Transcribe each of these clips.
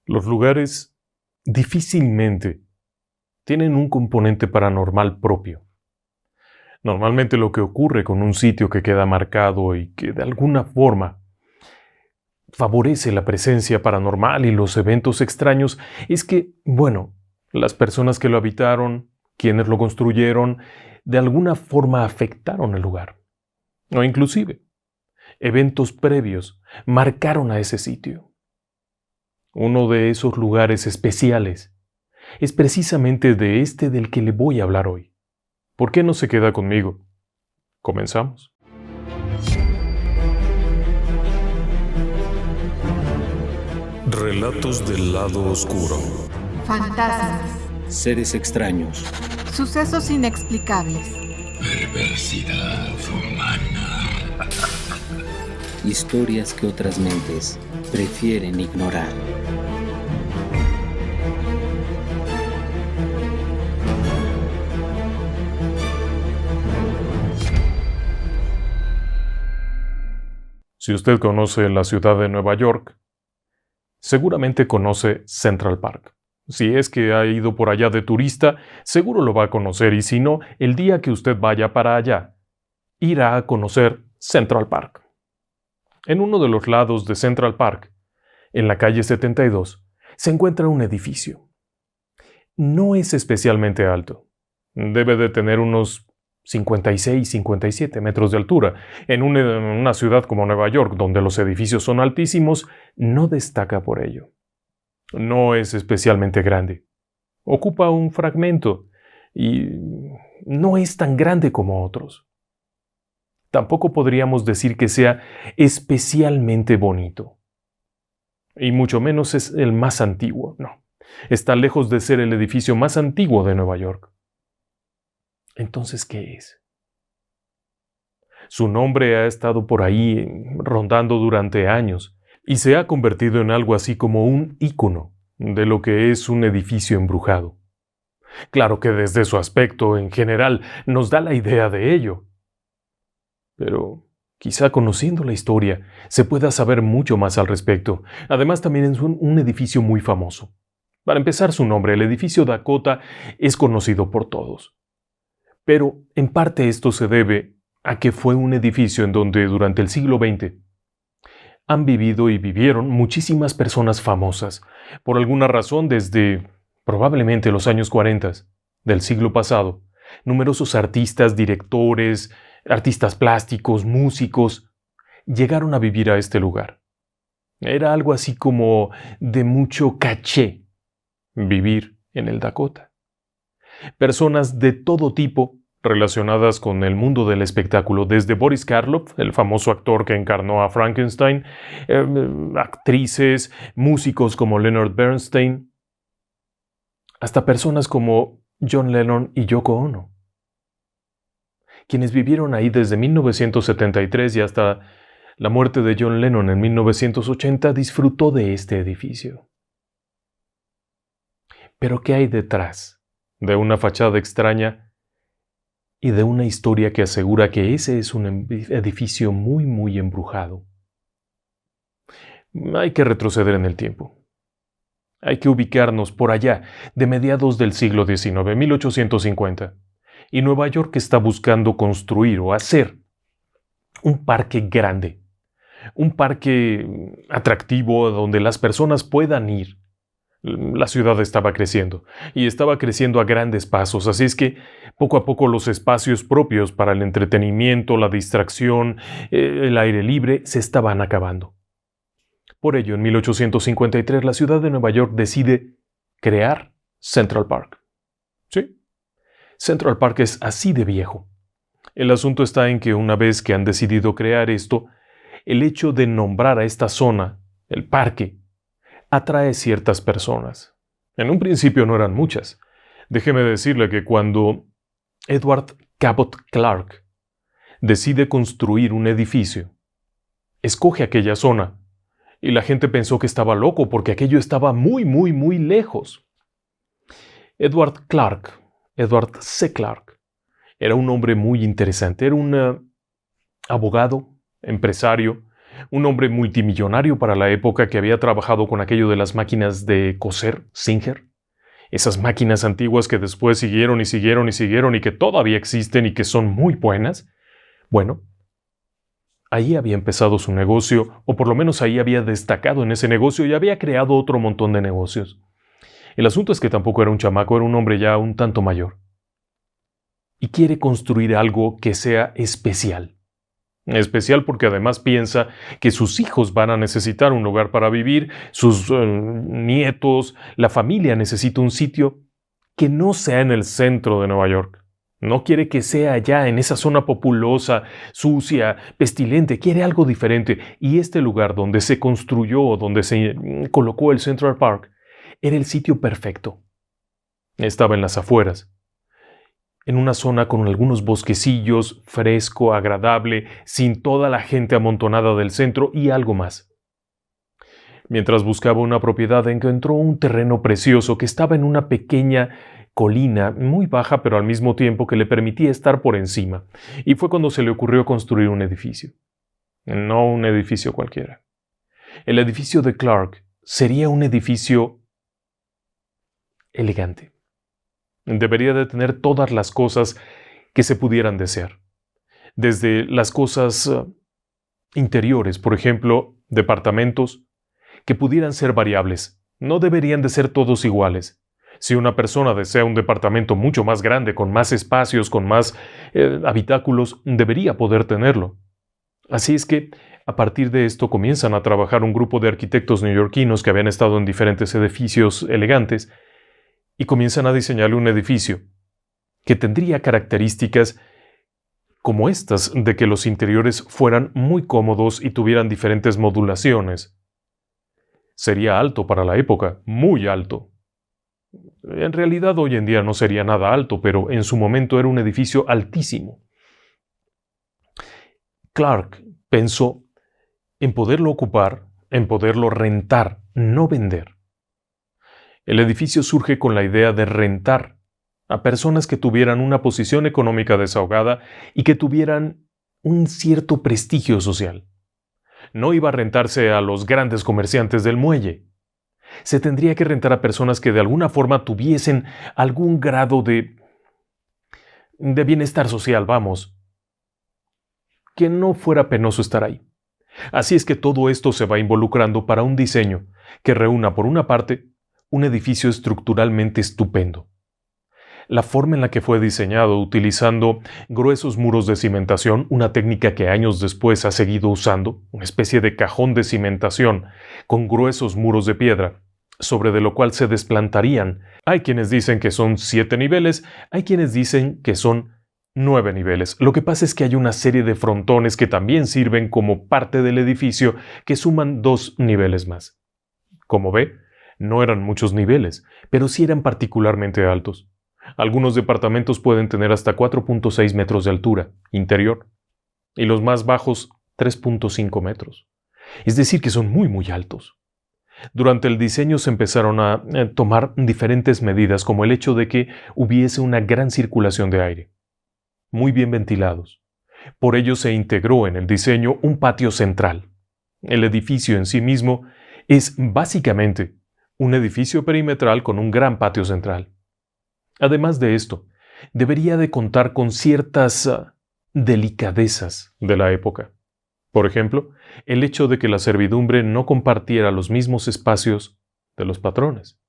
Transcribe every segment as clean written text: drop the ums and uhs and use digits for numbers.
Los lugares difícilmente tienen un componente paranormal propio. Normalmente lo que ocurre con un sitio que queda marcado y que de alguna forma favorece la presencia paranormal y los eventos extraños es que, bueno, las personas que lo habitaron, quienes lo construyeron, de alguna forma afectaron el lugar. O inclusive, eventos previos marcaron a ese sitio. Uno de esos lugares especiales es precisamente de este del que le voy a hablar hoy. ¿Por qué no se queda conmigo? Comenzamos. Relatos del lado oscuro. Fantasmas. Seres extraños. Sucesos inexplicables. Perversidad humana. Historias que otras mentes prefieren ignorar. Si usted conoce la ciudad de Nueva York, seguramente conoce Central Park. Si es que ha ido por allá de turista, seguro lo va a conocer, y si no, el día que usted vaya para allá, irá a conocer Central Park. En uno de los lados de Central Park, en la calle 72, se encuentra un edificio. No es especialmente alto. Debe de tener unos 56, 57 metros de altura. En una ciudad como Nueva York, donde los edificios son altísimos, no destaca por ello. No es especialmente grande. Ocupa un fragmento y no es tan grande como otros. Tampoco podríamos decir que sea especialmente bonito. Y mucho menos es el más antiguo, no. Está lejos de ser el edificio más antiguo de Nueva York. Entonces, ¿qué es? Su nombre ha estado por ahí rondando durante años y se ha convertido en algo así como un ícono de lo que es un edificio embrujado. Claro que desde su aspecto en general nos da la idea de ello. Pero quizá conociendo la historia se pueda saber mucho más al respecto. Además, también es un edificio muy famoso. Para empezar, su nombre, el edificio Dakota, es conocido por todos. Pero en parte esto se debe a que fue un edificio en donde durante el siglo XX han vivido y vivieron muchísimas personas famosas. Por alguna razón, desde probablemente los años 40 del siglo pasado, numerosos artistas, directores, artistas plásticos, músicos, llegaron a vivir a este lugar. Era algo así como de mucho caché vivir en el Dakota. Personas de todo tipo relacionadas con el mundo del espectáculo, desde Boris Karloff, el famoso actor que encarnó a Frankenstein, actrices, músicos como Leonard Bernstein, hasta personas como John Lennon y Yoko Ono, quienes vivieron ahí desde 1973 y hasta la muerte de John Lennon en 1980, disfrutó de este edificio. Pero ¿qué hay detrás de una fachada extraña y de una historia que asegura que ese es un edificio muy, muy embrujado? Hay que retroceder en el tiempo. Hay que ubicarnos por allá, de mediados del siglo XIX, 1850. Y Nueva York está buscando construir o hacer un parque grande, un parque atractivo donde las personas puedan ir. La ciudad estaba creciendo, y estaba creciendo a grandes pasos, así es que poco a poco los espacios propios para el entretenimiento, la distracción, el aire libre se estaban acabando. Por ello, en 1853, la ciudad de Nueva York decide crear Central Park. ¿Sí? Central Park es así de viejo. El asunto está en que una vez que han decidido crear esto, el hecho de nombrar a esta zona, el parque, atrae ciertas personas. En un principio no eran muchas. Déjeme decirle que cuando Edward Cabot Clark decide construir un edificio, escoge aquella zona, y la gente pensó que estaba loco porque aquello estaba muy, muy, muy lejos. Edward C. Clark, era un hombre muy interesante. Era un abogado, empresario, un hombre multimillonario para la época que había trabajado con aquello de las máquinas de coser, Singer. Esas máquinas antiguas que después siguieron y siguieron y siguieron y que todavía existen y que son muy buenas. Bueno, ahí había empezado su negocio, o por lo menos ahí había destacado en ese negocio y había creado otro montón de negocios. El asunto es que tampoco era un chamaco, era un hombre ya un tanto mayor. Y quiere construir algo que sea especial. Especial porque además piensa que sus hijos van a necesitar un lugar para vivir, sus nietos, la familia necesita un sitio que no sea en el centro de Nueva York. No quiere que sea allá en esa zona populosa, sucia, pestilente, quiere algo diferente. Y este lugar donde se construyó, donde se colocó el Central Park, era el sitio perfecto. Estaba en las afueras, en una zona con algunos bosquecillos, fresco, agradable, sin toda la gente amontonada del centro y algo más. Mientras buscaba una propiedad, encontró un terreno precioso que estaba en una pequeña colina, muy baja pero al mismo tiempo que le permitía estar por encima, y fue cuando se le ocurrió construir un edificio. No un edificio cualquiera. El edificio de Clark sería un edificio elegante. Debería de tener todas las cosas que se pudieran desear. Desde las cosas interiores, por ejemplo, departamentos, que pudieran ser variables. No deberían de ser todos iguales. Si una persona desea un departamento mucho más grande, con más espacios, con más habitáculos, debería poder tenerlo. Así es que, a partir de esto, comienzan a trabajar un grupo de arquitectos neoyorquinos que habían estado en diferentes edificios elegantes, y comienzan a diseñarle un edificio que tendría características como estas de que los interiores fueran muy cómodos y tuvieran diferentes modulaciones. Sería alto para la época, muy alto. En realidad hoy en día no sería nada alto, pero en su momento era un edificio altísimo. Clark pensó en poderlo ocupar, en poderlo rentar, no vender. El edificio surge con la idea de rentar a personas que tuvieran una posición económica desahogada y que tuvieran un cierto prestigio social. No iba a rentarse a los grandes comerciantes del muelle. Se tendría que rentar a personas que de alguna forma tuviesen algún grado de bienestar social, vamos. Que no fuera penoso estar ahí. Así es que todo esto se va involucrando para un diseño que reúna, por una parte, un edificio estructuralmente estupendo. La forma en la que fue diseñado, utilizando gruesos muros de cimentación, una técnica que años después ha seguido usando, una especie de cajón de cimentación con gruesos muros de piedra, sobre de lo cual se desplantarían. Hay quienes dicen que son 7 niveles, hay quienes dicen que son 9 niveles. Lo que pasa es que hay una serie de frontones que también sirven como parte del edificio que suman 2 niveles más. Como ve, no eran muchos niveles, pero sí eran particularmente altos. Algunos departamentos pueden tener hasta 4.6 metros de altura interior y los más bajos 3.5 metros. Es decir, que son muy muy altos. Durante el diseño se empezaron a tomar diferentes medidas, como el hecho de que hubiese una gran circulación de aire, muy bien ventilados. Por ello se integró en el diseño un patio central. El edificio en sí mismo es básicamente un edificio perimetral con un gran patio central. Además de esto, debería de contar con ciertas delicadezas de la época. Por ejemplo, el hecho de que la servidumbre no compartiera los mismos espacios de los patrones.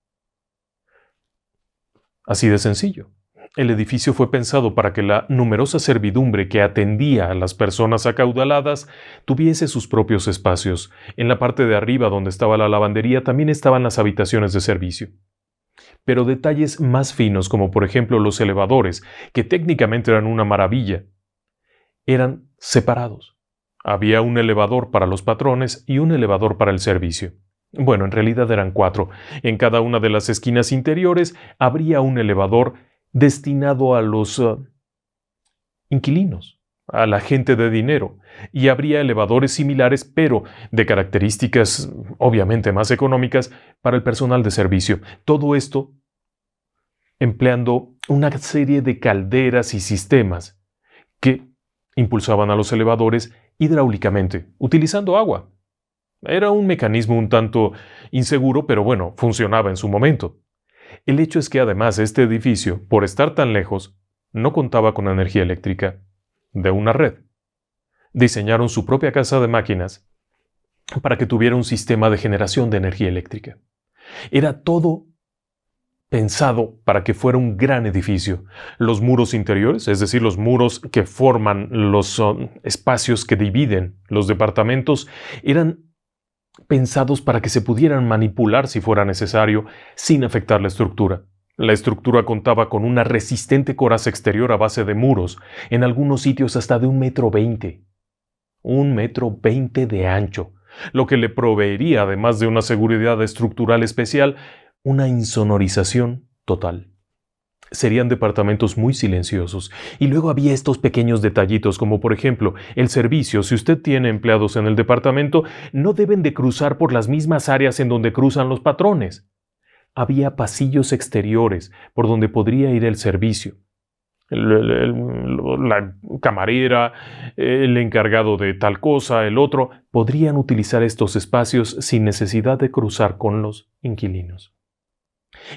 Así de sencillo. El edificio fue pensado para que la numerosa servidumbre que atendía a las personas acaudaladas tuviese sus propios espacios. En la parte de arriba, donde estaba la lavandería, también estaban las habitaciones de servicio. Pero detalles más finos, como por ejemplo los elevadores, que técnicamente eran una maravilla, eran separados. Había un elevador para los patrones y un elevador para el servicio. Bueno, en realidad eran 4. En cada una de las esquinas interiores habría un elevador destinado a los inquilinos, a la gente de dinero, y habría elevadores similares, pero de características obviamente más económicas, para el personal de servicio. Todo esto empleando una serie de calderas y sistemas que impulsaban a los elevadores hidráulicamente, utilizando agua. Era un mecanismo un tanto inseguro, pero bueno, funcionaba en su momento. El hecho es que además este edificio, por estar tan lejos, no contaba con energía eléctrica de una red. Diseñaron su propia casa de máquinas para que tuviera un sistema de generación de energía eléctrica. Era todo pensado para que fuera un gran edificio. Los muros interiores, es decir, los muros que forman los espacios que dividen los departamentos, eran pensados para que se pudieran manipular si fuera necesario, sin afectar la estructura. La estructura contaba con una resistente coraza exterior a base de muros, en algunos sitios hasta de 1,20 m. 1,20 m de ancho, lo que le proveería, además de una seguridad estructural especial, una insonorización total. Serían departamentos muy silenciosos. Y luego había estos pequeños detallitos, como por ejemplo, el servicio. Si usted tiene empleados en el departamento, no deben de cruzar por las mismas áreas en donde cruzan los patrones. Había pasillos exteriores por donde podría ir el servicio. La camarera, el encargado de tal cosa, el otro, podrían utilizar estos espacios sin necesidad de cruzar con los inquilinos.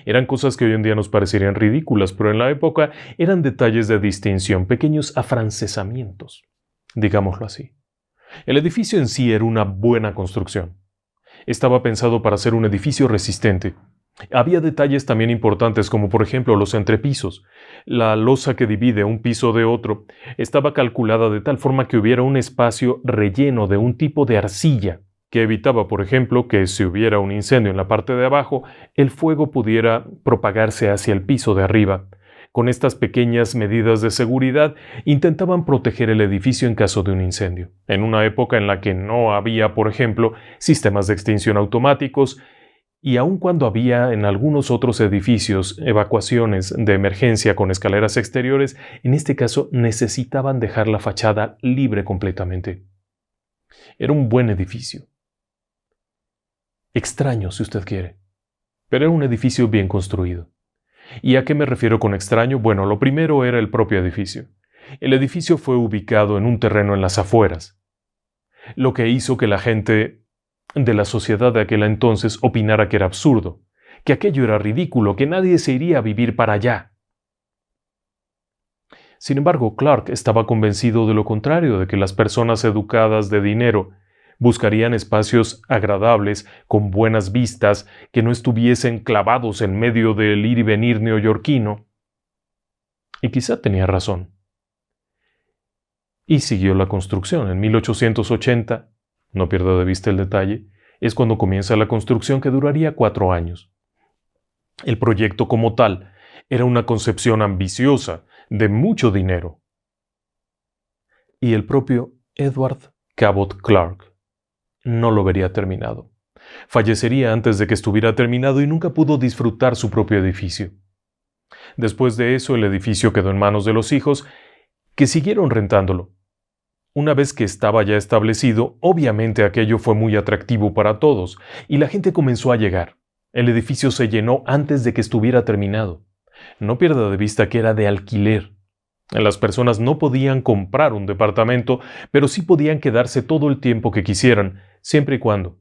Eran cosas que hoy en día nos parecerían ridículas, pero en la época eran detalles de distinción, pequeños afrancesamientos, digámoslo así. El edificio en sí era una buena construcción. Estaba pensado para ser un edificio resistente. Había detalles también importantes como por ejemplo los entrepisos. La losa que divide un piso de otro estaba calculada de tal forma que hubiera un espacio relleno de un tipo de arcilla que evitaba, por ejemplo, que si hubiera un incendio en la parte de abajo, el fuego pudiera propagarse hacia el piso de arriba. Con estas pequeñas medidas de seguridad, intentaban proteger el edificio en caso de un incendio. En una época en la que no había, por ejemplo, sistemas de extinción automáticos, y aun cuando había en algunos otros edificios evacuaciones de emergencia con escaleras exteriores, en este caso necesitaban dejar la fachada libre completamente. Era un buen edificio. Extraño, si usted quiere, pero era un edificio bien construido. ¿Y a qué me refiero con extraño? Bueno, lo primero era el propio edificio. El edificio fue ubicado en un terreno en las afueras, lo que hizo que la gente de la sociedad de aquel entonces opinara que era absurdo, que aquello era ridículo, que nadie se iría a vivir para allá. Sin embargo, Clark estaba convencido de lo contrario, de que las personas educadas de dinero buscarían espacios agradables, con buenas vistas, que no estuviesen clavados en medio del ir y venir neoyorquino. Y quizá tenía razón. Y siguió la construcción. En 1880, no pierda de vista el detalle, es cuando comienza la construcción que duraría 4 años. El proyecto como tal era una concepción ambiciosa, de mucho dinero. Y el propio Edward Cabot Clark no lo vería terminado. Fallecería antes de que estuviera terminado y nunca pudo disfrutar su propio edificio. Después de eso, el edificio quedó en manos de los hijos, que siguieron rentándolo. Una vez que estaba ya establecido, obviamente aquello fue muy atractivo para todos, y la gente comenzó a llegar. El edificio se llenó antes de que estuviera terminado. No pierda de vista que era de alquiler. Las personas no podían comprar un departamento, pero sí podían quedarse todo el tiempo que quisieran, siempre y cuando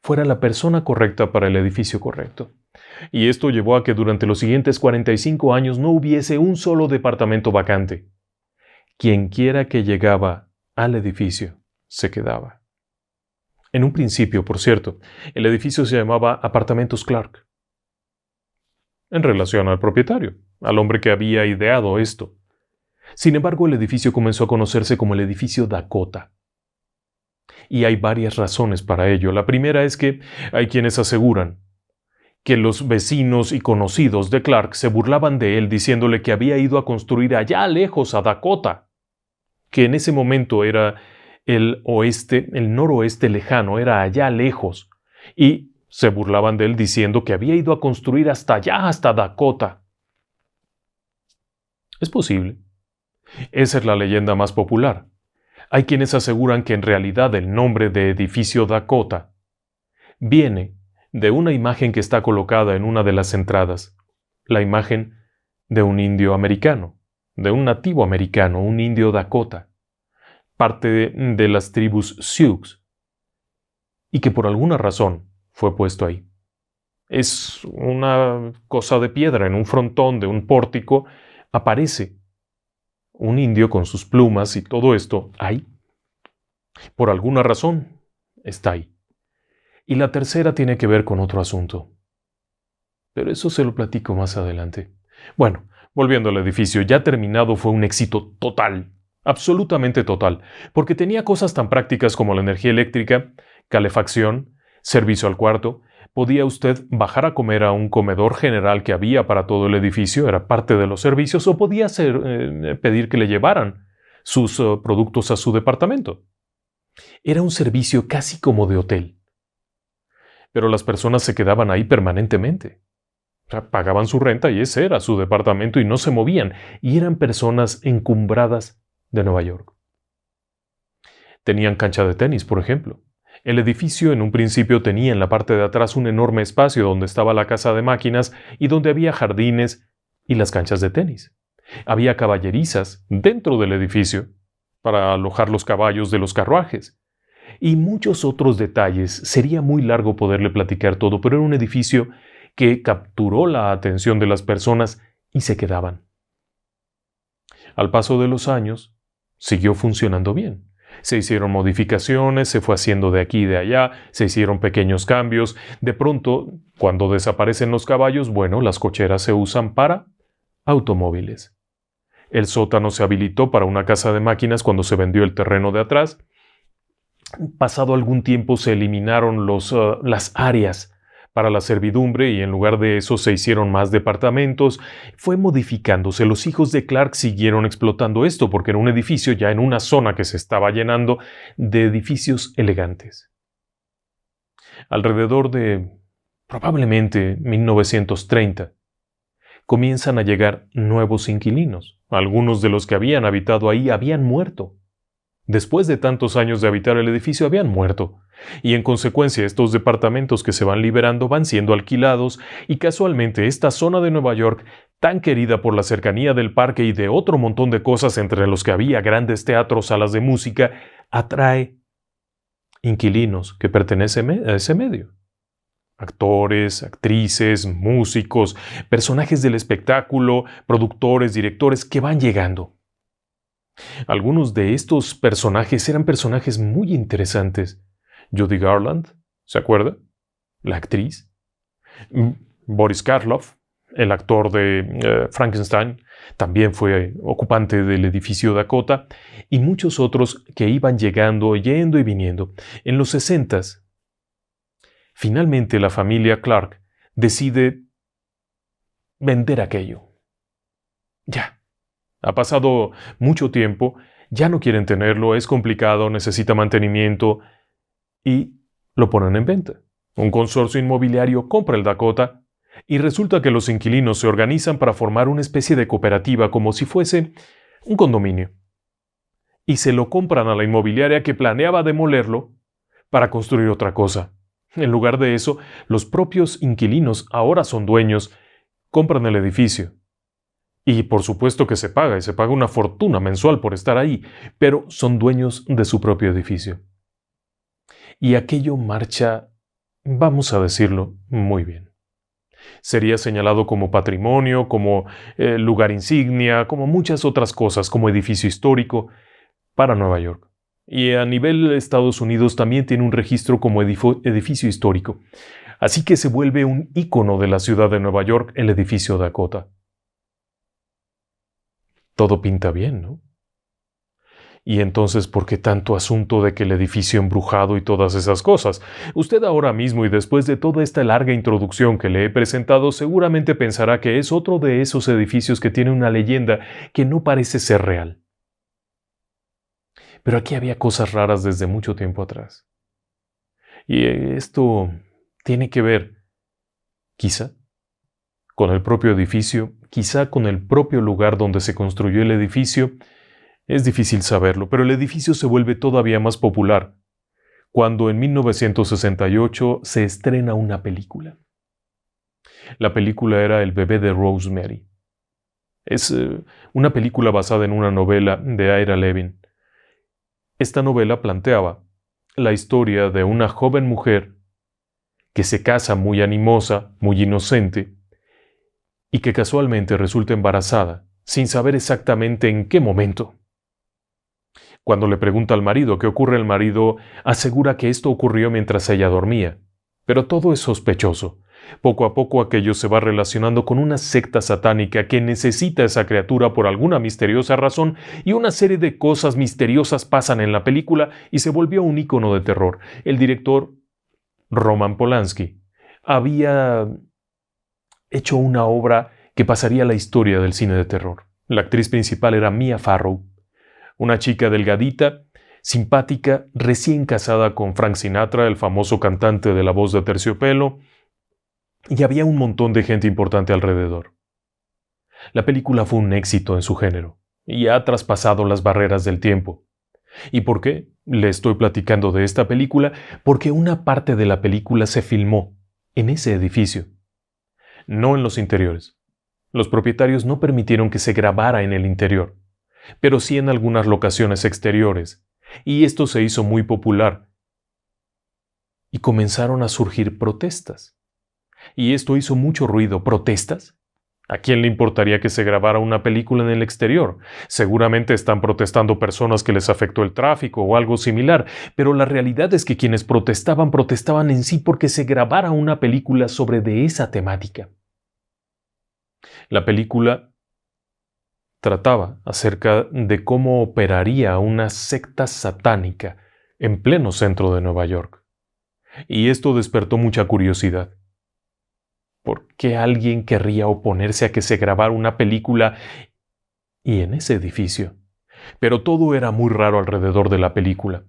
fuera la persona correcta para el edificio correcto. Y esto llevó a que durante los siguientes 45 años no hubiese un solo departamento vacante. Quienquiera que llegaba al edificio se quedaba. En un principio, por cierto, el edificio se llamaba Apartamentos Clark, en relación al propietario, al hombre que había ideado esto. Sin embargo, el edificio comenzó a conocerse como el edificio Dakota. Y hay varias razones para ello. La primera es que hay quienes aseguran que los vecinos y conocidos de Clark se burlaban de él diciéndole que había ido a construir allá lejos a Dakota, que en ese momento era el noroeste lejano, era allá lejos, y se burlaban de él diciendo que había ido a construir hasta allá, hasta Dakota. Es posible. Esa es la leyenda más popular. Hay quienes aseguran que en realidad el nombre de edificio Dakota viene de una imagen que está colocada en una de las entradas, la imagen de un indio americano, de un nativo americano, un indio Dakota. parte de las tribus Sioux, y que por alguna razón fue puesto ahí. Es una cosa de piedra, en un frontón de un pórtico aparece un indio con sus plumas y todo esto ahí. Por alguna razón está ahí. Y la tercera tiene que ver con otro asunto. Pero eso se lo platico más adelante. Bueno, volviendo al edificio, ya terminado fue un éxito total, absolutamente total, porque tenía cosas tan prácticas como la energía eléctrica, calefacción, servicio al cuarto. Podía usted bajar a comer a un comedor general que había para todo el edificio, era parte de los servicios, o podía pedir que le llevaran sus productos a su departamento. Era un servicio casi como de hotel. Pero las personas se quedaban ahí permanentemente. O sea, pagaban su renta y ese era su departamento y no se movían, y eran personas encumbradas de Nueva York. Tenían cancha de tenis, por ejemplo. El edificio en un principio tenía en la parte de atrás un enorme espacio donde estaba la casa de máquinas y donde había jardines y las canchas de tenis. Había caballerizas dentro del edificio para alojar los caballos de los carruajes. Y muchos otros detalles. Sería muy largo poderle platicar todo, pero era un edificio que capturó la atención de las personas y se quedaban. Al paso de los años, siguió funcionando bien. Se hicieron modificaciones, se fue haciendo de aquí y de allá, se hicieron pequeños cambios. De pronto, cuando desaparecen los caballos, bueno, las cocheras se usan para automóviles. El sótano se habilitó para una casa de máquinas cuando se vendió el terreno de atrás. Pasado algún tiempo se eliminaron las áreas para la servidumbre y en lugar de eso se hicieron más departamentos. Fue modificándose. Los hijos de Clark siguieron explotando esto porque era un edificio ya en una zona que se estaba llenando de edificios elegantes. Alrededor de probablemente 1930 comienzan a llegar nuevos inquilinos. Algunos de los que habían habitado ahí habían muerto. Después de tantos años de habitar el edificio habían muerto, y en consecuencia estos departamentos que se van liberando van siendo alquilados, y casualmente esta zona de Nueva York, tan querida por la cercanía del parque y de otro montón de cosas entre los que había grandes teatros, salas de música, atrae inquilinos que pertenecen a ese medio. Actores, actrices, músicos, personajes del espectáculo, productores, directores que van llegando. Algunos de estos personajes eran personajes muy interesantes. Judy Garland, ¿se acuerda? La actriz. Boris Karloff, el actor de Frankenstein, también fue ocupante del edificio Dakota, y muchos otros que iban llegando, yendo y viniendo. En los 60s, finalmente la familia Clark decide vender aquello. Ya. Ha pasado mucho tiempo, ya no quieren tenerlo, es complicado, necesita mantenimiento y lo ponen en venta. Un consorcio inmobiliario compra el Dakota y resulta que los inquilinos se organizan para formar una especie de cooperativa como si fuese un condominio. Y se lo compran a la inmobiliaria que planeaba demolerlo para construir otra cosa. En lugar de eso, los propios inquilinos ahora son dueños, compran el edificio. Y por supuesto que se paga, y se paga una fortuna mensual por estar ahí, pero son dueños de su propio edificio. Y aquello marcha, vamos a decirlo, muy bien. Sería señalado como patrimonio, como lugar insignia, como muchas otras cosas, como edificio histórico para Nueva York. Y a nivel de Estados Unidos también tiene un registro como edificio histórico. Así que se vuelve un ícono de la ciudad de Nueva York el edificio Dakota. Todo pinta bien, ¿no? Y entonces, ¿por qué tanto asunto de que el edificio embrujado y todas esas cosas? Usted ahora mismo y después de toda esta larga introducción que le he presentado, seguramente pensará que es otro de esos edificios que tiene una leyenda que no parece ser real. Pero aquí había cosas raras desde mucho tiempo atrás. Y esto tiene que ver, quizá, con el propio edificio, quizá con el propio lugar donde se construyó el edificio. Es difícil saberlo, pero el edificio se vuelve todavía más popular cuando en 1968 se estrena una película. La película era El bebé de Rosemary. Es una película basada en una novela de Ira Levin. Esta novela planteaba la historia de una joven mujer que se casa muy animosa, muy inocente, y que casualmente resulta embarazada, sin saber exactamente en qué momento. Cuando le pregunta al marido qué ocurre, el marido asegura que esto ocurrió mientras ella dormía. Pero todo es sospechoso. Poco a poco aquello se va relacionando con una secta satánica que necesita a esa criatura por alguna misteriosa razón, y una serie de cosas misteriosas pasan en la película y se volvió un ícono de terror. El director, Roman Polanski, había hecho una obra que pasaría a la historia del cine de terror. La actriz principal era Mia Farrow, una chica delgadita, simpática, recién casada con Frank Sinatra, el famoso cantante de La Voz de Terciopelo, y había un montón de gente importante alrededor. La película fue un éxito en su género, y ha traspasado las barreras del tiempo. ¿Y por qué le estoy platicando de esta película? Porque una parte de la película se filmó en ese edificio, no en los interiores. Los propietarios no permitieron que se grabara en el interior, pero sí en algunas locaciones exteriores, y esto se hizo muy popular. Y comenzaron a surgir protestas. Y esto hizo mucho ruido. ¿Protestas? ¿A quién le importaría que se grabara una película en el exterior? Seguramente están protestando personas que les afectó el tráfico o algo similar, pero la realidad es que quienes protestaban en sí porque se grabara una película sobre de esa temática. La película trataba acerca de cómo operaría una secta satánica en pleno centro de Nueva York. Y esto despertó mucha curiosidad. ¿Por qué alguien querría oponerse a que se grabara una película y en ese edificio? Pero todo era muy raro alrededor de la película.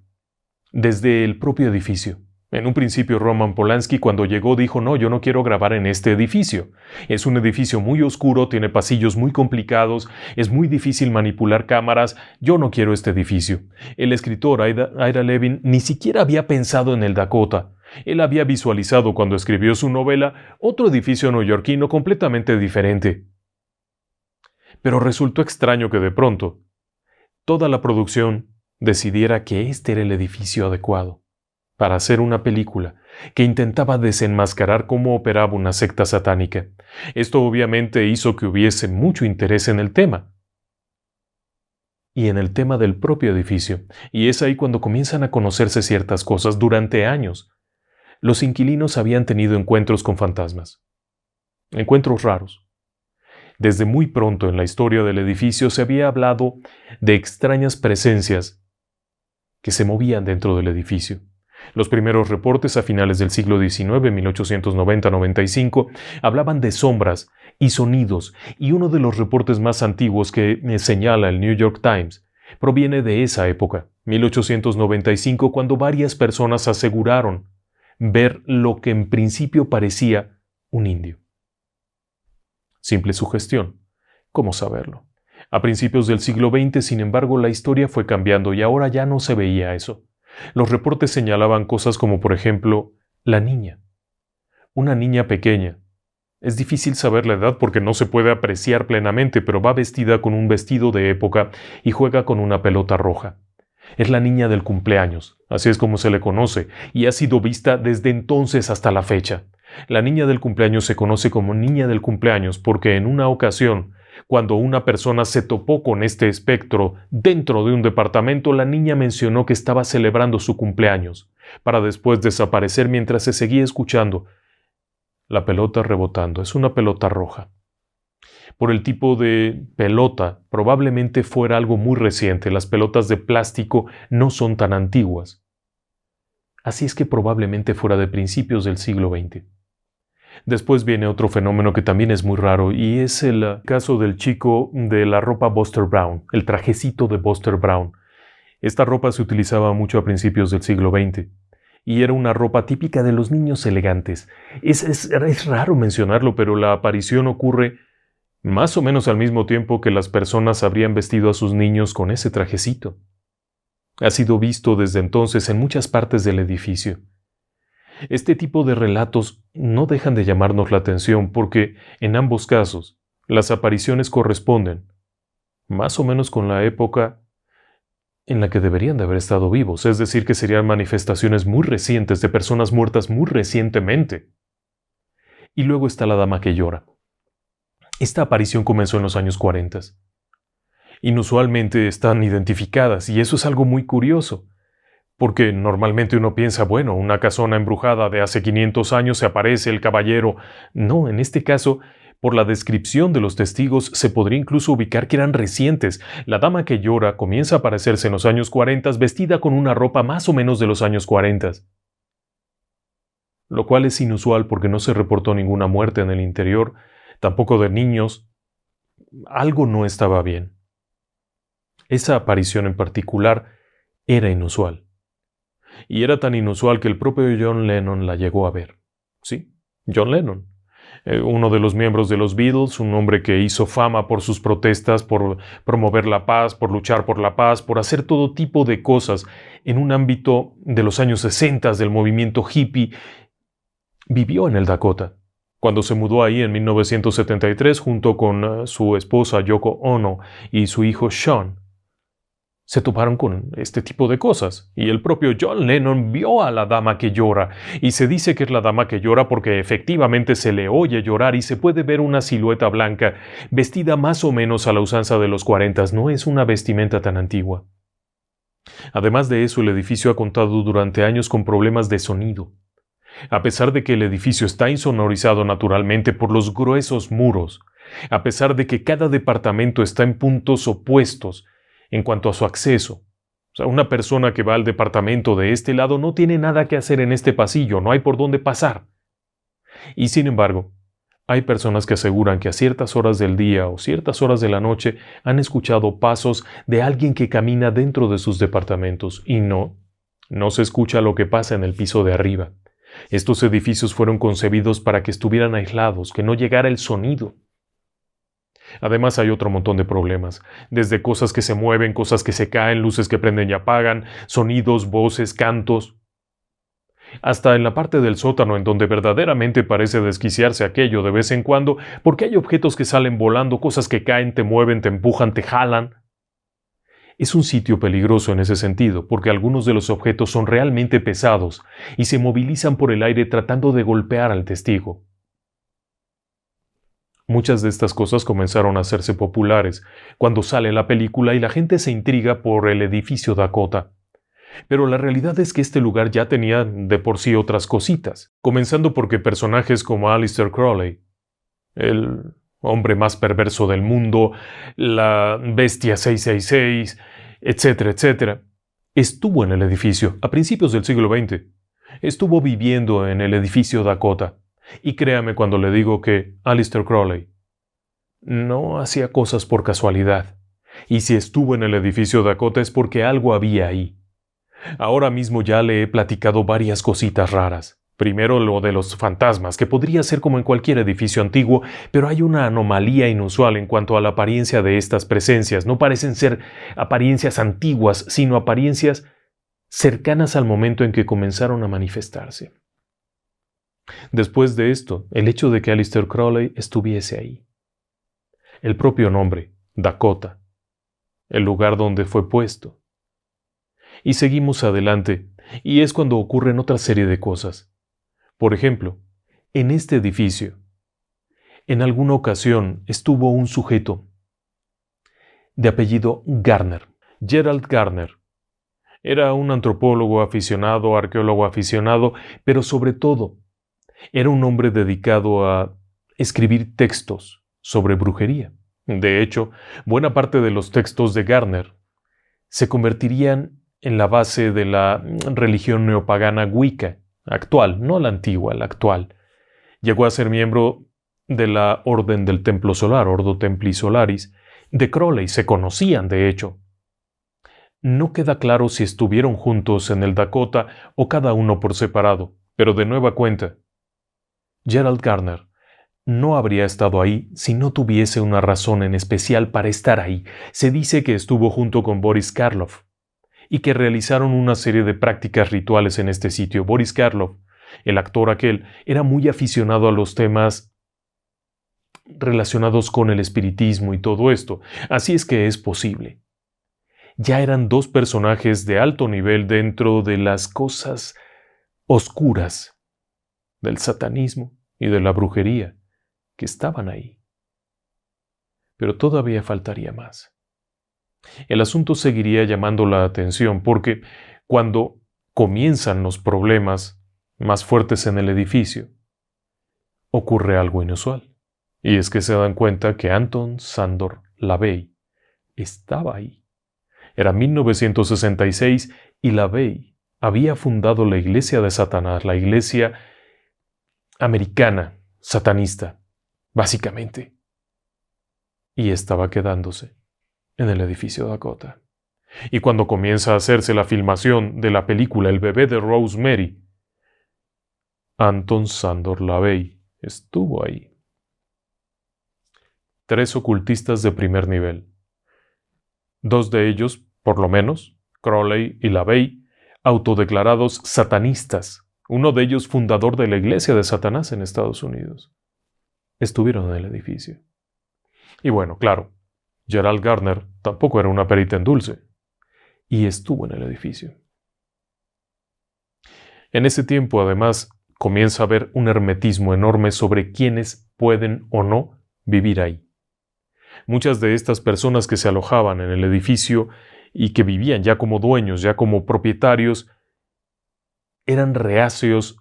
Desde el propio edificio. En un principio Roman Polanski cuando llegó dijo: no, yo no quiero grabar en este edificio. Es un edificio muy oscuro, tiene pasillos muy complicados, es muy difícil manipular cámaras, yo no quiero este edificio. El escritor Ira Levin ni siquiera había pensado en el Dakota. Él había visualizado cuando escribió su novela otro edificio neoyorquino completamente diferente. Pero resultó extraño que de pronto toda la producción decidiera que este era el edificio adecuado para hacer una película que intentaba desenmascarar cómo operaba una secta satánica. Esto obviamente hizo que hubiese mucho interés en el tema. Y en el tema del propio edificio. Y es ahí cuando comienzan a conocerse ciertas cosas. Durante años, los inquilinos habían tenido encuentros con fantasmas. Encuentros raros. Desde muy pronto en la historia del edificio se había hablado de extrañas presencias que se movían dentro del edificio. Los primeros reportes a finales del siglo XIX, 1890-95, hablaban de sombras y sonidos, y uno de los reportes más antiguos que señala el New York Times proviene de esa época, 1895, cuando varias personas aseguraron ver lo que en principio parecía un indio. Simple sugestión. ¿Cómo saberlo? A principios del siglo XX, sin embargo, la historia fue cambiando y ahora ya no se veía eso. Los reportes señalaban cosas como, por ejemplo, la niña. Una niña pequeña. Es difícil saber la edad porque no se puede apreciar plenamente, pero va vestida con un vestido de época y juega con una pelota roja. Es la niña del cumpleaños, así es como se le conoce, y ha sido vista desde entonces hasta la fecha. La niña del cumpleaños se conoce como niña del cumpleaños porque en una ocasión, cuando una persona se topó con este espectro dentro de un departamento, la niña mencionó que estaba celebrando su cumpleaños, para después desaparecer mientras se seguía escuchando la pelota rebotando. Es una pelota roja. Por el tipo de pelota, probablemente fuera algo muy reciente. Las pelotas de plástico no son tan antiguas. Así es que probablemente fuera de principios del siglo XX. Después viene otro fenómeno que también es muy raro y es el caso del chico de la ropa Buster Brown, el trajecito de Buster Brown. Esta ropa se utilizaba mucho a principios del siglo XX y era una ropa típica de los niños elegantes. Es raro mencionarlo, pero la aparición ocurre más o menos al mismo tiempo que las personas habrían vestido a sus niños con ese trajecito. Ha sido visto desde entonces en muchas partes del edificio. Este tipo de relatos no dejan de llamarnos la atención porque, en ambos casos, las apariciones corresponden, más o menos con la época en la que deberían de haber estado vivos, es decir, que serían manifestaciones muy recientes de personas muertas muy recientemente. Y luego está la dama que llora. Esta aparición comenzó en los años 40. Inusualmente están identificadas, y eso es algo muy curioso, porque normalmente uno piensa, bueno, una casona embrujada de hace 500 años se aparece el caballero. No, en este caso, por la descripción de los testigos, se podría incluso ubicar que eran recientes. La dama que llora comienza a aparecerse en los años 40 vestida con una ropa más o menos de los años 40. Lo cual es inusual porque no se reportó ninguna muerte en el interior, tampoco de niños. Algo no estaba bien. Esa aparición en particular era inusual. Y era tan inusual que el propio John Lennon la llegó a ver. Sí, John Lennon. Uno de los miembros de los Beatles, un hombre que hizo fama por sus protestas, por promover la paz, por luchar por la paz, por hacer todo tipo de cosas en un ámbito de los años 60 del movimiento hippie, vivió en el Dakota. Cuando se mudó ahí en 1973 junto con su esposa Yoko Ono y su hijo Sean, se toparon con este tipo de cosas, y el propio John Lennon vio a la dama que llora, y se dice que es la dama que llora porque efectivamente se le oye llorar y se puede ver una silueta blanca, vestida más o menos a la usanza de los 40, no es una vestimenta tan antigua. Además de eso, el edificio ha contado durante años con problemas de sonido. A pesar de que el edificio está insonorizado naturalmente por los gruesos muros, a pesar de que cada departamento está en puntos opuestos, en cuanto a su acceso. O sea, una persona que va al departamento de este lado no tiene nada que hacer en este pasillo, no hay por dónde pasar. Y sin embargo, hay personas que aseguran que a ciertas horas del día o ciertas horas de la noche han escuchado pasos de alguien que camina dentro de sus departamentos y no se escucha lo que pasa en el piso de arriba. Estos edificios fueron concebidos para que estuvieran aislados, que no llegara el sonido. Además hay otro montón de problemas, desde cosas que se mueven, cosas que se caen, luces que prenden y apagan, sonidos, voces, cantos. Hasta en la parte del sótano en donde verdaderamente parece desquiciarse aquello de vez en cuando, porque hay objetos que salen volando, cosas que caen, te mueven, te empujan, te jalan. Es un sitio peligroso en ese sentido, porque algunos de los objetos son realmente pesados y se movilizan por el aire tratando de golpear al testigo. Muchas de estas cosas comenzaron a hacerse populares cuando sale la película y la gente se intriga por el edificio Dakota. Pero la realidad es que este lugar ya tenía de por sí otras cositas, comenzando porque personajes como Aleister Crowley, el hombre más perverso del mundo, la bestia 666, etcétera, etcétera, estuvo en el edificio a principios del siglo XX. Estuvo viviendo en el edificio Dakota. Y créame cuando le digo que Aleister Crowley no hacía cosas por casualidad. Y si estuvo en el edificio Dakota es porque algo había ahí. Ahora mismo ya le he platicado varias cositas raras. Primero lo de los fantasmas, que podría ser como en cualquier edificio antiguo, pero hay una anomalía inusual en cuanto a la apariencia de estas presencias. No parecen ser apariencias antiguas, sino apariencias cercanas al momento en que comenzaron a manifestarse. Después de esto, el hecho de que Aleister Crowley estuviese ahí. El propio nombre, Dakota, el lugar donde fue puesto. Y seguimos adelante, y es cuando ocurren otra serie de cosas. Por ejemplo, en este edificio, en alguna ocasión estuvo un sujeto de apellido Garner, Gerald Garner. Era un antropólogo aficionado, arqueólogo aficionado, pero sobre todo, era un hombre dedicado a escribir textos sobre brujería. De hecho, buena parte de los textos de Garner se convertirían en la base de la religión neopagana Wicca, actual, no la antigua, la actual. Llegó a ser miembro de la Orden del Templo Solar, Ordo Templi Solaris. De Crowley se conocían, de hecho. No queda claro si estuvieron juntos en el Dakota o cada uno por separado, pero de nueva cuenta, Gerald Garner no habría estado ahí si no tuviese una razón en especial para estar ahí. Se dice que estuvo junto con Boris Karloff y que realizaron una serie de prácticas rituales en este sitio. Boris Karloff, el actor aquel, era muy aficionado a los temas relacionados con el espiritismo y todo esto, así es que es posible ya eran dos personajes de alto nivel dentro de las cosas oscuras del satanismo y de la brujería que estaban ahí. Pero todavía faltaría más. El asunto seguiría llamando la atención porque cuando comienzan los problemas más fuertes en el edificio, ocurre algo inusual. Y es que se dan cuenta que Anton Szandor LaVey estaba ahí. Era 1966 y LaVey había fundado la Iglesia de Satanás, la iglesia americana satanista, básicamente. Y estaba quedándose en el edificio Dakota. Y cuando comienza a hacerse la filmación de la película El bebé de Rosemary, Anton Szandor LaVey estuvo ahí. 3 ocultistas de primer nivel. 2 de ellos, por lo menos, Crowley y LaVey, autodeclarados satanistas, uno de ellos fundador de la Iglesia de Satanás en Estados Unidos, estuvieron en el edificio. Y bueno, claro, Gerald Gardner tampoco era una perita en dulce, y estuvo en el edificio. En ese tiempo, además, comienza a haber un hermetismo enorme sobre quiénes pueden o no vivir ahí. Muchas de estas personas que se alojaban en el edificio y que vivían ya como dueños, ya como propietarios, eran reacios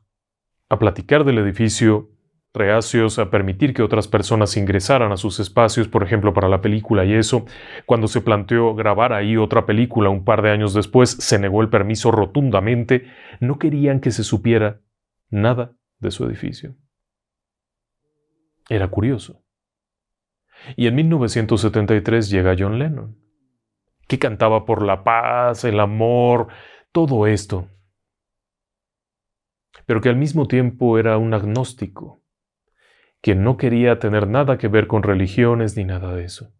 a platicar del edificio, reacios a permitir que otras personas ingresaran a sus espacios, por ejemplo, para la película y eso. Cuando se planteó grabar ahí otra película un par de años después, se negó el permiso rotundamente. No querían que se supiera nada de su edificio. Era curioso. Y en 1973 llega John Lennon, que cantaba por la paz, el amor, todo esto, pero que al mismo tiempo era un agnóstico, que no quería tener nada que ver con religiones ni nada de eso.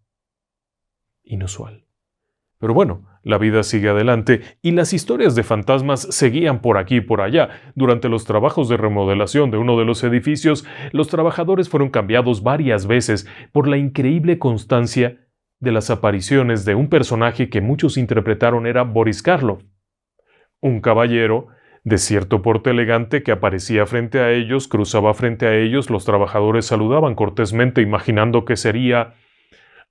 Inusual. Pero bueno, la vida sigue adelante y las historias de fantasmas seguían por aquí y por allá. Durante los trabajos de remodelación de uno de los edificios, los trabajadores fueron cambiados varias veces por la increíble constancia de las apariciones de un personaje que muchos interpretaron era Boris Karloff, un caballero de cierto porte elegante que aparecía frente a ellos, cruzaba frente a ellos, los trabajadores saludaban cortésmente imaginando que sería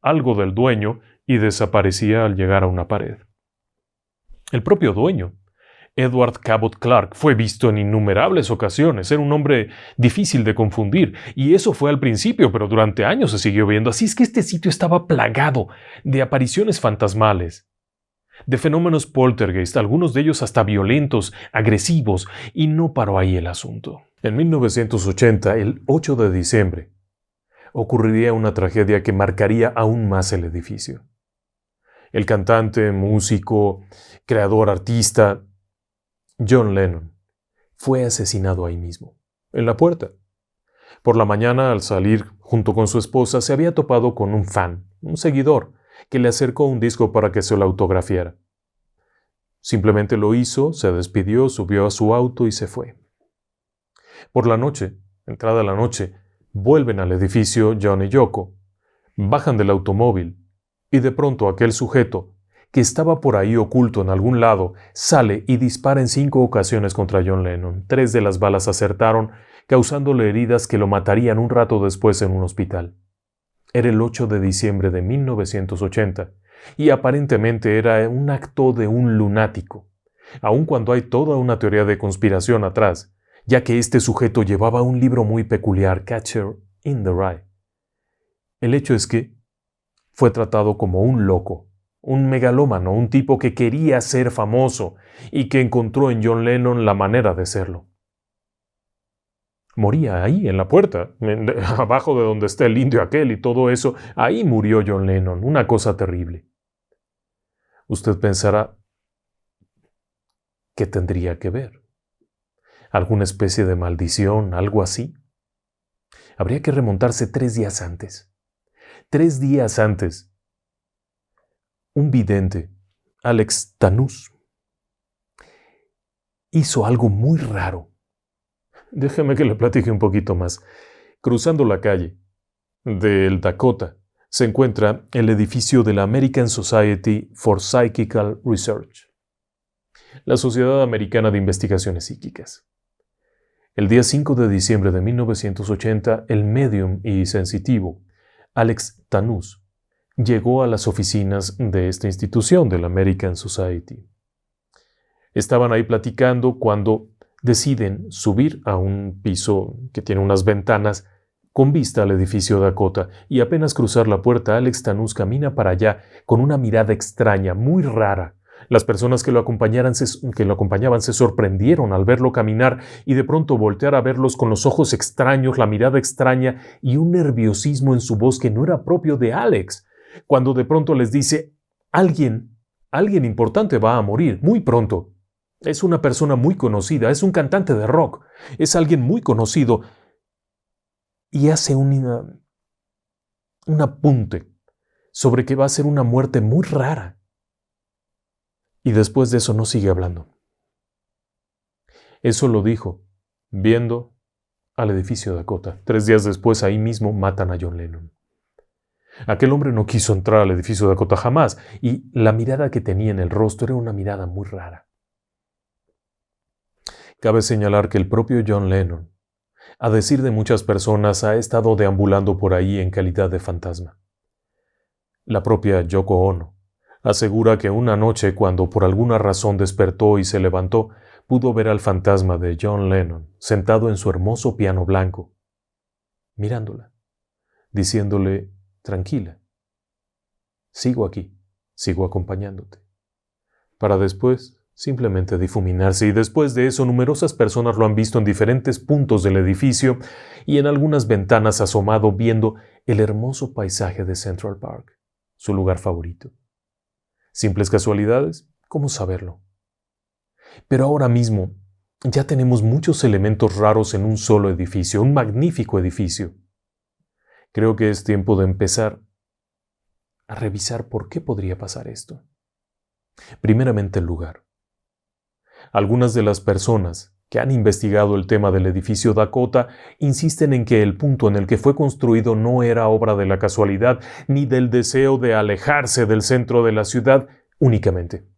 algo del dueño y desaparecía al llegar a una pared. El propio dueño, Edward Cabot Clark, fue visto en innumerables ocasiones. Era un hombre difícil de confundir, y eso fue al principio, pero durante años se siguió viendo. Así es que este sitio estaba plagado de apariciones fantasmales, de fenómenos poltergeist, algunos de ellos hasta violentos, agresivos, y no paró ahí el asunto. En 1980, el 8 de diciembre, ocurriría una tragedia que marcaría aún más el edificio. El cantante, músico, creador, artista, John Lennon, fue asesinado ahí mismo, en la puerta. Por la mañana, al salir junto con su esposa, se había topado con un fan, un seguidor, que le acercó un disco para que se lo autografiara. Simplemente lo hizo, se despidió, subió a su auto y se fue. Por la noche, entrada la noche, vuelven al edificio John y Yoko, bajan del automóvil y de pronto aquel sujeto, que estaba por ahí oculto en algún lado, sale y dispara en 5 ocasiones contra John Lennon. 3 de las balas acertaron, causándole heridas que lo matarían un rato después en un hospital. Era el 8 de diciembre de 1980 y aparentemente era un acto de un lunático, aun cuando hay toda una teoría de conspiración atrás, ya que este sujeto llevaba un libro muy peculiar, Catcher in the Rye. El hecho es que fue tratado como un loco, un megalómano, un tipo que quería ser famoso y que encontró en John Lennon la manera de serlo. Moría ahí, en la puerta, abajo de donde está el indio aquel y todo eso. Ahí murió John Lennon, una cosa terrible. Usted pensará, ¿qué tendría que ver? ¿Alguna especie de maldición, algo así? Habría que remontarse 3 días antes. 3 días antes, un vidente, Alex Tanús, hizo algo muy raro. Déjeme que le platique un poquito más. Cruzando la calle del Dakota, se encuentra el edificio de la American Society for Psychical Research, la Sociedad Americana de Investigaciones Psíquicas. El día 5 de diciembre de 1980, el médium y sensitivo Alex Tanous llegó a las oficinas de esta institución, de la American Society. Estaban ahí platicando cuando deciden subir a un piso que tiene unas ventanas con vista al edificio Dakota, y apenas cruzar la puerta, Alex Tanous camina para allá con una mirada extraña, muy rara. Las personas que lo acompañaban se sorprendieron al verlo caminar y de pronto voltear a verlos con los ojos extraños, la mirada extraña y un nerviosismo en su voz que no era propio de Alex, cuando de pronto les dice: alguien importante va a morir muy pronto. Es una persona muy conocida, es un cantante de rock, es alguien muy conocido. Y hace un apunte sobre que va a ser una muerte muy rara. Y después de eso no sigue hablando. Eso lo dijo viendo al edificio Dakota. 3 días después, ahí mismo matan a John Lennon. Aquel hombre no quiso entrar al edificio Dakota jamás, y la mirada que tenía en el rostro era una mirada muy rara. Cabe señalar que el propio John Lennon, a decir de muchas personas, ha estado deambulando por ahí en calidad de fantasma. La propia Yoko Ono asegura que una noche, cuando por alguna razón despertó y se levantó, pudo ver al fantasma de John Lennon sentado en su hermoso piano blanco, mirándola, diciéndole: tranquila, sigo aquí, sigo acompañándote, para después simplemente difuminarse. Y después de eso, numerosas personas lo han visto en diferentes puntos del edificio y en algunas ventanas asomado viendo el hermoso paisaje de Central Park, su lugar favorito. ¿Simples casualidades? ¿Cómo saberlo? Pero ahora mismo ya tenemos muchos elementos raros en un solo edificio, un magnífico edificio. Creo que es tiempo de empezar a revisar por qué podría pasar esto. Primeramente, el lugar. Algunas de las personas que han investigado el tema del edificio Dakota insisten en que el punto en el que fue construido no era obra de la casualidad ni del deseo de alejarse del centro de la ciudad únicamente,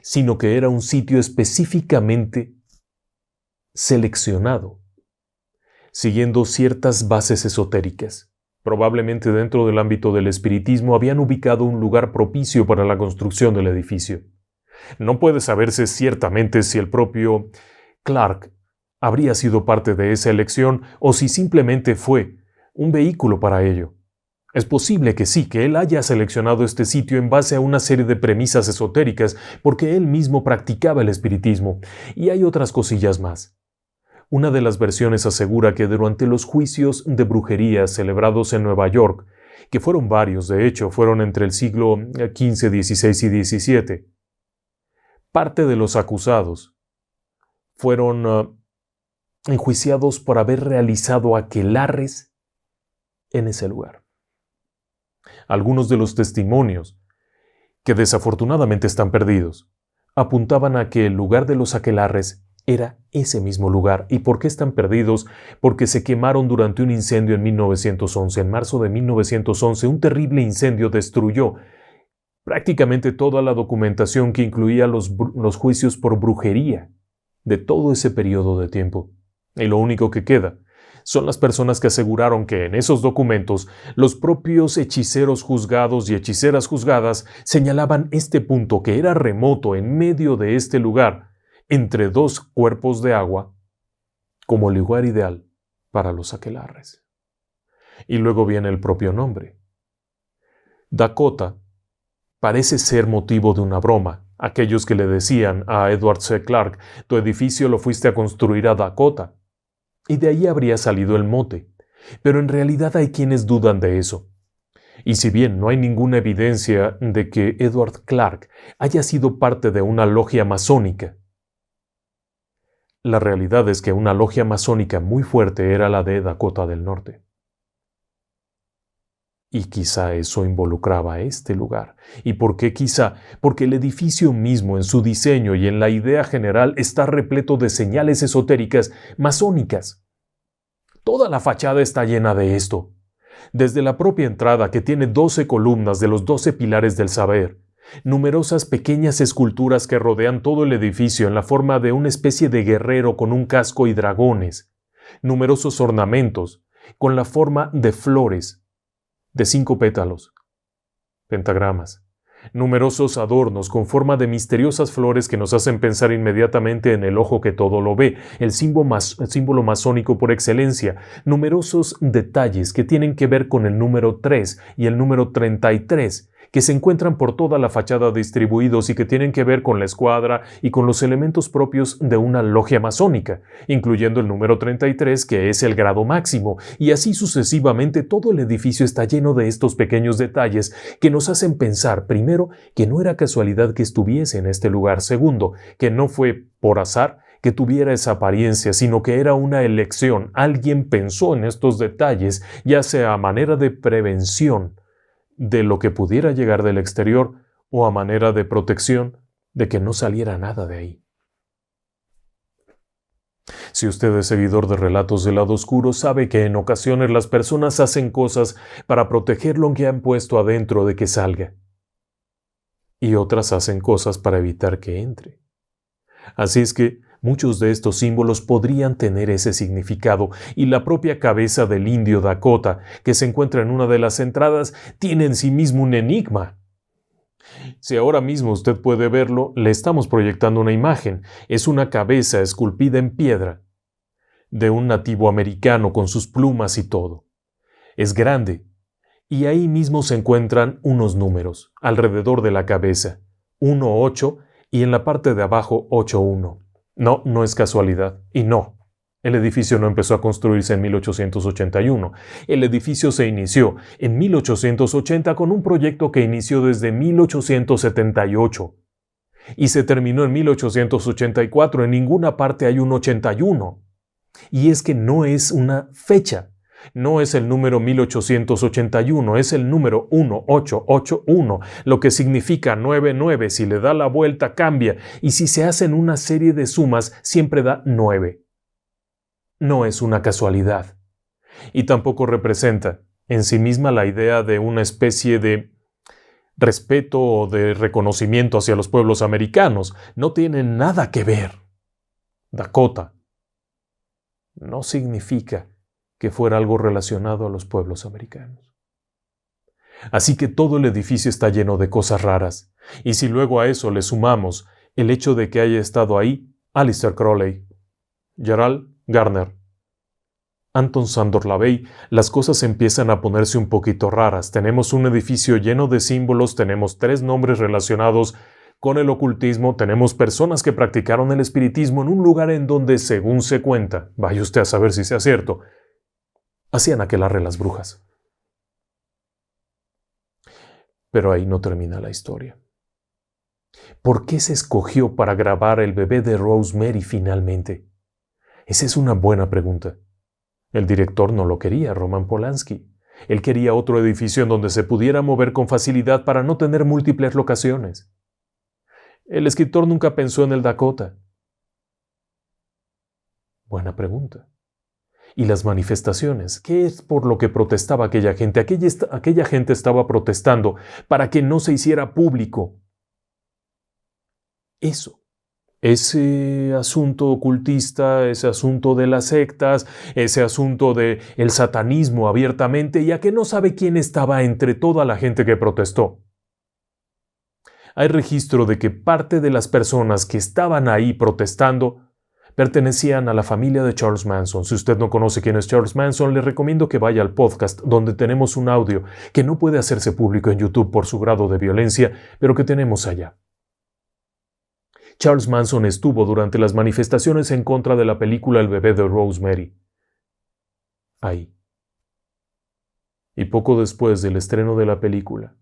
sino que era un sitio específicamente seleccionado, siguiendo ciertas bases esotéricas. Probablemente dentro del ámbito del espiritismo habían ubicado un lugar propicio para la construcción del edificio. No puede saberse ciertamente si el propio Clark habría sido parte de esa elección o si simplemente fue un vehículo para ello. Es posible que sí, que él haya seleccionado este sitio en base a una serie de premisas esotéricas porque él mismo practicaba el espiritismo. Y hay otras cosillas más. Una de las versiones asegura que durante los juicios de brujería celebrados en Nueva York, que fueron varios, de hecho, fueron entre el siglo XV, XVI y XVII, parte de los acusados fueron enjuiciados por haber realizado aquelarres en ese lugar. Algunos de los testimonios, que desafortunadamente están perdidos, apuntaban a que el lugar de los aquelarres era ese mismo lugar. ¿Y por qué están perdidos? Porque se quemaron durante un incendio en 1911. En marzo de 1911, un terrible incendio destruyó prácticamente toda la documentación que incluía los juicios por brujería de todo ese periodo de tiempo. Y lo único que queda son las personas que aseguraron que en esos documentos los propios hechiceros juzgados y hechiceras juzgadas señalaban este punto que era remoto en medio de este lugar, entre 2 cuerpos de agua, como el lugar ideal para los aquelarres. Y luego viene el propio nombre. Dakota parece ser motivo de una broma. Aquellos que le decían a Edward C. Clark: tu edificio lo fuiste a construir a Dakota. Y de ahí habría salido el mote. Pero en realidad hay quienes dudan de eso. Y si bien no hay ninguna evidencia de que Edward Clark haya sido parte de una logia masónica, la realidad es que una logia masónica muy fuerte era la de Dakota del Norte. Y quizá eso involucraba este lugar. ¿Y por qué quizá? Porque el edificio mismo, en su diseño y en la idea general, está repleto de señales esotéricas masónicas. Toda la fachada está llena de esto. desde la propia entrada que tiene 12 columnas de los 12 pilares del saber, numerosas pequeñas esculturas que rodean todo el edificio en la forma de una especie de guerrero con un casco y dragones, numerosos ornamentos con la forma de flores, de 5 pétalos, pentagramas, numerosos adornos con forma de misteriosas flores que nos hacen pensar inmediatamente en el ojo que todo lo ve, el símbolo masónico por excelencia, numerosos detalles que tienen que ver con el número 3 y el número 33, que se encuentran por toda la fachada distribuidos y que tienen que ver con la escuadra y con los elementos propios de una logia masónica, incluyendo el número 33, que es el grado máximo, y así sucesivamente. Todo el edificio está lleno de estos pequeños detalles que nos hacen pensar, primero, que no era casualidad que estuviese en este lugar, segundo, que no fue por azar que tuviera esa apariencia, sino que era una elección. Alguien pensó en estos detalles, ya sea a manera de prevención de lo que pudiera llegar del exterior o a manera de protección de que no saliera nada de ahí. Si usted es seguidor de Relatos del Lado Oscuro, sabe que en ocasiones las personas hacen cosas para proteger lo que han puesto adentro de que salga, y otras hacen cosas para evitar que entre. Así es que muchos de estos símbolos podrían tener ese significado, y la propia cabeza del indio Dakota, que se encuentra en una de las entradas, tiene en sí mismo un enigma. Si ahora mismo usted puede verlo, le estamos proyectando una imagen. Es una cabeza esculpida en piedra, de un nativo americano con sus plumas y todo. Es grande, y ahí mismo se encuentran unos números, alrededor de la cabeza, 1-8 y en la parte de abajo 8-1. No, no es casualidad. Y no, el edificio no empezó a construirse en 1881. El edificio se inició en 1880 con un proyecto que inició desde 1878. Y se terminó en 1884. En ninguna parte hay un 81. Y es que no es una fecha. No es el número 1881, es el número 1881, lo que significa 99. Si le da la vuelta cambia, y si se hacen una serie de sumas siempre da 9. No es una casualidad. Y tampoco representa en sí misma la idea de una especie de respeto o de reconocimiento hacia los pueblos americanos. No tiene nada que ver. Dakota no significa que fuera algo relacionado a los pueblos americanos. Así que todo el edificio está lleno de cosas raras, y si luego a eso le sumamos el hecho de que haya estado ahí Aleister Crowley, Gerald Gardner, Anton Szandor LaVey, las cosas empiezan a ponerse un poquito raras. Tenemos un edificio lleno de símbolos, tenemos 3 nombres relacionados con el ocultismo, tenemos personas que practicaron el espiritismo en un lugar en donde, según se cuenta, vaya usted a saber si sea cierto, hacían aquelarre las brujas. Pero ahí no termina la historia. ¿Por qué se escogió para grabar el bebé de Rosemary finalmente? Esa es una buena pregunta. El director no lo quería, Roman Polanski. Él quería otro edificio en donde se pudiera mover con facilidad para no tener múltiples locaciones. El escritor nunca pensó en el Dakota. Buena pregunta. ¿Y las manifestaciones? ¿Qué es por lo que protestaba aquella gente? Aquella gente estaba protestando para que no se hiciera público eso. Ese asunto ocultista, ese asunto de las sectas, ese asunto del satanismo abiertamente, y a que no sabe quién estaba entre toda la gente que protestó. Hay registro de que parte de las personas que estaban ahí protestando pertenecían a la familia de Charles Manson. Si usted no conoce quién es Charles Manson, le recomiendo que vaya al podcast donde tenemos un audio que no puede hacerse público en YouTube por su grado de violencia, pero que tenemos allá. Charles Manson estuvo durante las manifestaciones en contra de la película El bebé de Rosemary. Ahí. Y poco después del estreno de la película,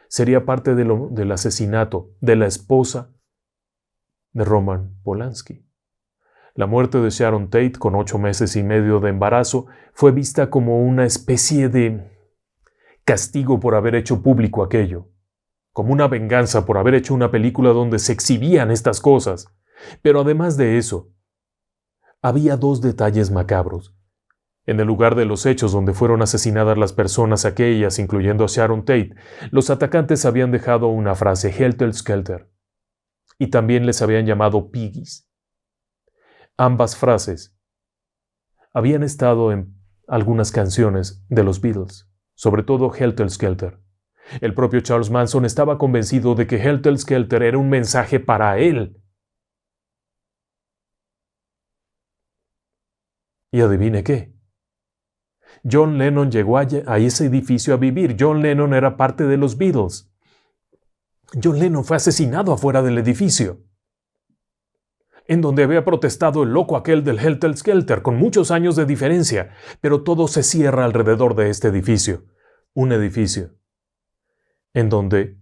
sería parte del asesinato de la esposa de Roman Polanski. La muerte de Sharon Tate, con 8 meses y medio de embarazo, fue vista como una especie de castigo por haber hecho público aquello, como una venganza por haber hecho una película donde se exhibían estas cosas. Pero además de eso, había 2 detalles macabros En el lugar de los hechos donde fueron asesinadas las personas aquellas, incluyendo a Sharon Tate, los atacantes habían dejado una frase Helter Skelter y también les habían llamado piggies. Ambas frases habían estado en algunas canciones de los Beatles, sobre todo Helter Skelter. El propio Charles Manson estaba convencido de que Helter Skelter era un mensaje para él. Y adivine qué. John Lennon llegó a ese edificio a vivir. John Lennon era parte de los Beatles. John Lennon fue asesinado afuera del edificio, en donde había protestado el loco aquel del Helter Skelter, con muchos años de diferencia, pero todo se cierra alrededor de este edificio. Un edificio en donde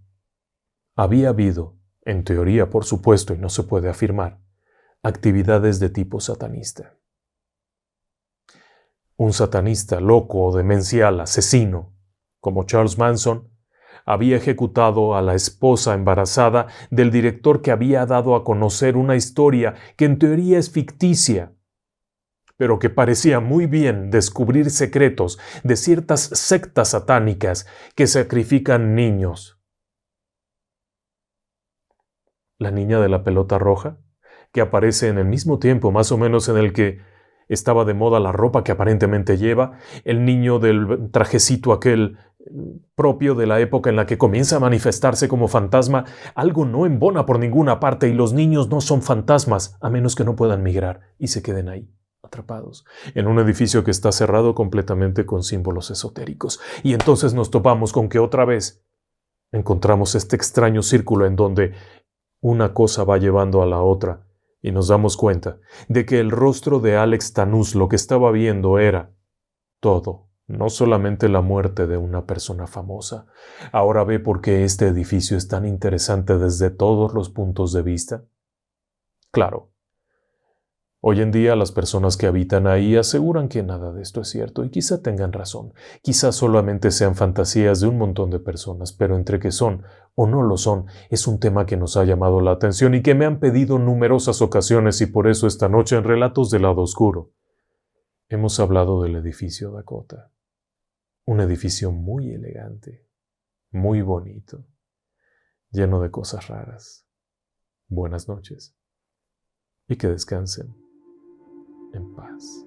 había habido, en teoría por supuesto y no se puede afirmar, actividades de tipo satanista. Un satanista loco o demencial, asesino, como Charles Manson, había ejecutado a la esposa embarazada del director que había dado a conocer una historia que en teoría es ficticia, pero que parecía muy bien descubrir secretos de ciertas sectas satánicas que sacrifican niños. La niña de la pelota roja, que aparece en el mismo tiempo más o menos en el que estaba de moda la ropa que aparentemente lleva, el niño del trajecito aquel propio de la época en la que comienza a manifestarse como fantasma, algo no embona por ninguna parte y los niños no son fantasmas a menos que no puedan migrar y se queden ahí, atrapados, en un edificio que está cerrado completamente con símbolos esotéricos. Y entonces nos topamos con que otra vez encontramos este extraño círculo en donde una cosa va llevando a la otra y nos damos cuenta de que el rostro de Alex Tanús lo que estaba viendo era todo, no solamente la muerte de una persona famosa. Ahora ve por qué este edificio es tan interesante desde todos los puntos de vista. Claro, hoy en día las personas que habitan ahí aseguran que nada de esto es cierto y quizá tengan razón. Quizá solamente sean fantasías de un montón de personas, pero entre que son o no lo son, es un tema que nos ha llamado la atención y que me han pedido numerosas ocasiones y por eso esta noche en Relatos del Lado Oscuro hemos hablado del edificio Dakota. Un edificio muy elegante, muy bonito, lleno de cosas raras. Buenas noches y que descansen en paz.